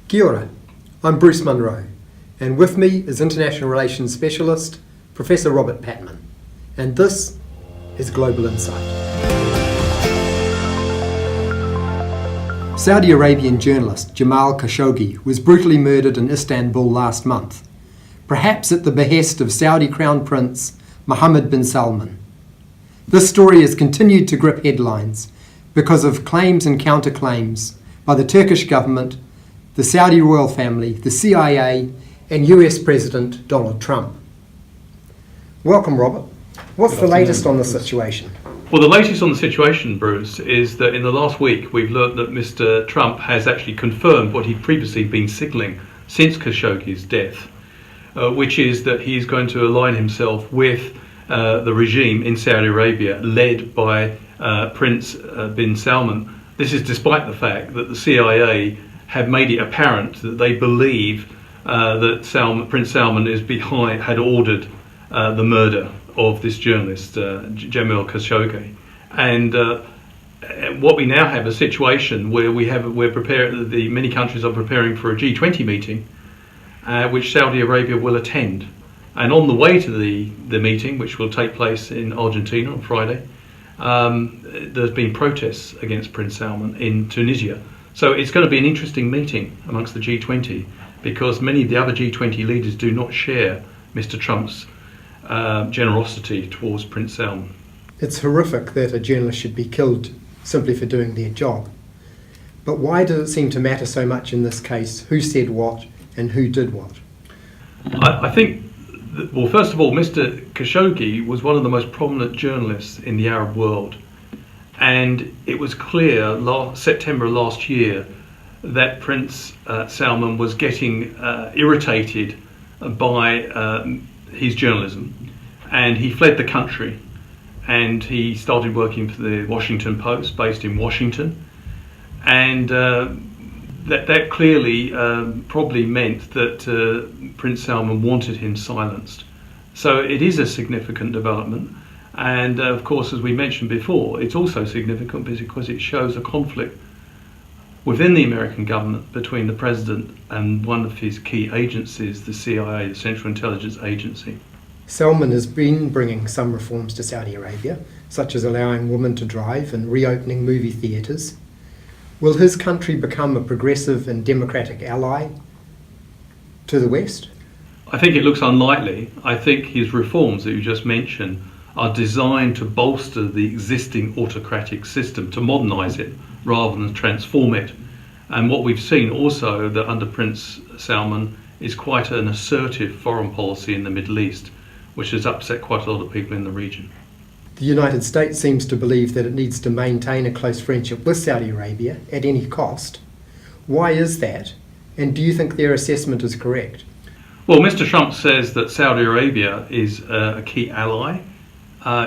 Kia ora, I'm Bruce Munro, and with me is International Relations Specialist Professor Robert Patman, and this is Global Insight. Saudi Arabian journalist Jamal Khashoggi was brutally murdered in Istanbul last month, perhaps at the behest of Saudi Crown Prince Mahommed bin Salman. This story has continued to grip headlines because of claims and counterclaims by the Turkish government, the Saudi royal family, the CIA, and US President Donald Trump. Welcome, Robert. What's the latest on the situation? Well, the latest on the situation, Bruce, is that in the last week we've learned that Mr. Trump has actually confirmed what he'd previously been signalling since Khashoggi's death, which is that he's going to align himself with the regime in Saudi Arabia led by Prince bin Salman. This is despite the fact that the CIA have made it apparent that they believe that Prince Salman had ordered the murder of this journalist, Jamal Khashoggi. And what we now have a situation where many countries are preparing for a G20 meeting, which Saudi Arabia will attend. And on the way to the meeting, which will take place in Argentina on Friday, there's been protests against Prince Salman in Tunisia. So it's going to be an interesting meeting amongst the G20 because many of the other G20 leaders do not share Mr. Trump's generosity towards Prince Salman. It's horrific that a journalist should be killed simply for doing their job. But why does it seem to matter so much in this case who said what and who did what? I think, well, first of all, Mr. Khashoggi was one of the most prominent journalists in the Arab world. And it was clear September last year that Prince Salman was getting irritated by his journalism, and he fled the country and he started working for the Washington Post based in Washington, and that clearly probably meant that Prince Salman wanted him silenced. So it is a significant development. And of course, as we mentioned before, it's also significant because it shows a conflict within the American government between the president and one of his key agencies, the CIA, the Central Intelligence Agency. Salman has been bringing some reforms to Saudi Arabia, such as allowing women to drive and reopening movie theatres. Will his country become a progressive and democratic ally to the West? I think it looks unlikely. I think his reforms that you just mentioned are designed to bolster the existing autocratic system, to modernise it rather than transform it. And what we've seen also that under Prince Salman is quite an assertive foreign policy in the Middle East, which has upset quite a lot of people in the region. The United States seems to believe that it needs to maintain a close friendship with Saudi Arabia at any cost. Why is that? And do you think their assessment is correct? Well, Mr. Trump says that Saudi Arabia is a key ally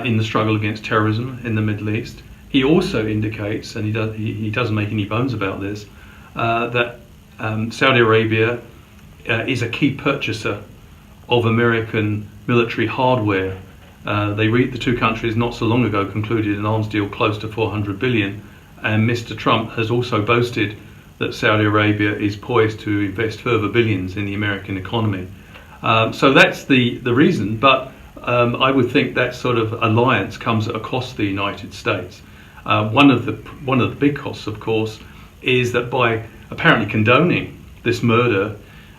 in the struggle against terrorism in the Middle East. He also indicates, and he doesn't make any bones about this, that Saudi Arabia is a key purchaser of American military hardware. The two countries not so long ago concluded an arms deal close to $400 billion, and Mr. Trump has also boasted that Saudi Arabia is poised to invest further billions in the American economy. So that's the reason, but I would think that sort of alliance comes at a cost to the United States. One of the big costs, of course, is that by apparently condoning this murder,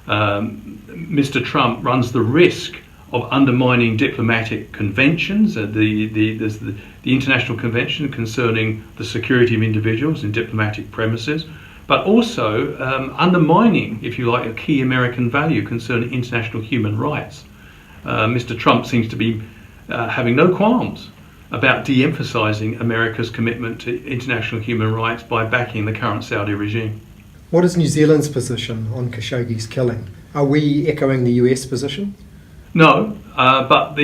Mr. Trump runs the risk of undermining diplomatic conventions. There's the International Convention concerning the security of individuals in diplomatic premises, but also undermining, if you like, a key American value concerning international human rights. Mr. Trump seems to be having no qualms about de-emphasising America's commitment to international human rights by backing the current Saudi regime. What is New Zealand's position on Khashoggi's killing? Are we echoing the US position? No, but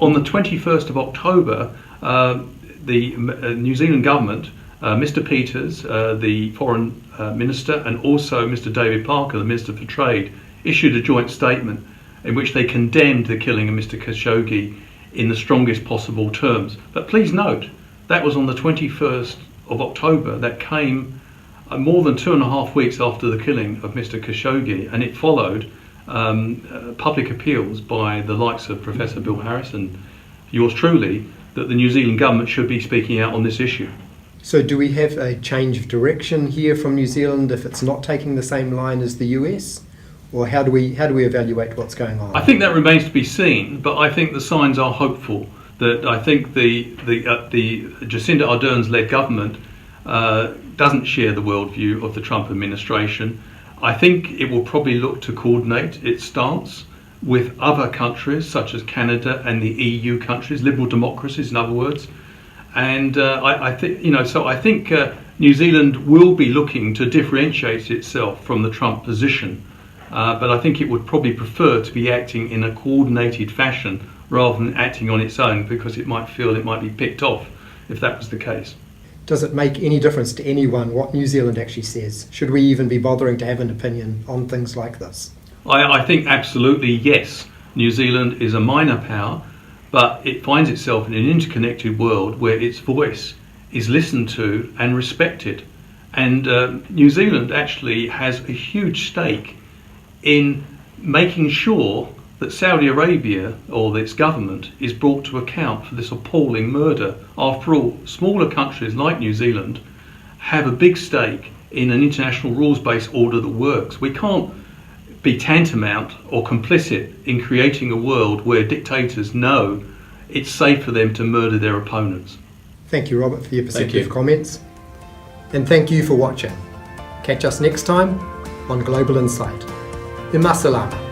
on the 21st of October, the New Zealand government, Mr. Peters, the foreign minister, and also Mr. David Parker, the Minister for Trade, issued a joint statement in which they condemned the killing of Mr. Khashoggi in the strongest possible terms. But please note, that was on the 21st of October. That came more than 2.5 weeks after the killing of Mr. Khashoggi, and it followed public appeals by the likes of Professor Bill Harris and yours truly, that the New Zealand government should be speaking out on this issue. So do we have a change of direction here from New Zealand if it's not taking the same line as the US? Or how do we evaluate what's going on? I think that remains to be seen, but I think the signs are hopeful. That I think the Jacinda Ardern's led government doesn't share the worldview of the Trump administration. I think it will probably look to coordinate its stance with other countries such as Canada and the EU countries, liberal democracies in other words. And I think New Zealand will be looking to differentiate itself from the Trump position. But I think it would probably prefer to be acting in a coordinated fashion rather than acting on its own, because it might feel it might be picked off if that was the case. Does it make any difference to anyone what New Zealand actually says? Should we even be bothering to have an opinion on things like this? I think absolutely yes. New Zealand is a minor power, but it finds itself in an interconnected world where its voice is listened to and respected. And New Zealand actually has a huge stake in making sure that Saudi Arabia, or its government, is brought to account for this appalling murder. After all, smaller countries like New Zealand have a big stake in an international rules-based order that works. We can't be tantamount or complicit in creating a world where dictators know it's safe for them to murder their opponents. Thank you, Robert, for your perceptive comments. And thank you for watching. Catch us next time on Global Insight. Ima salama.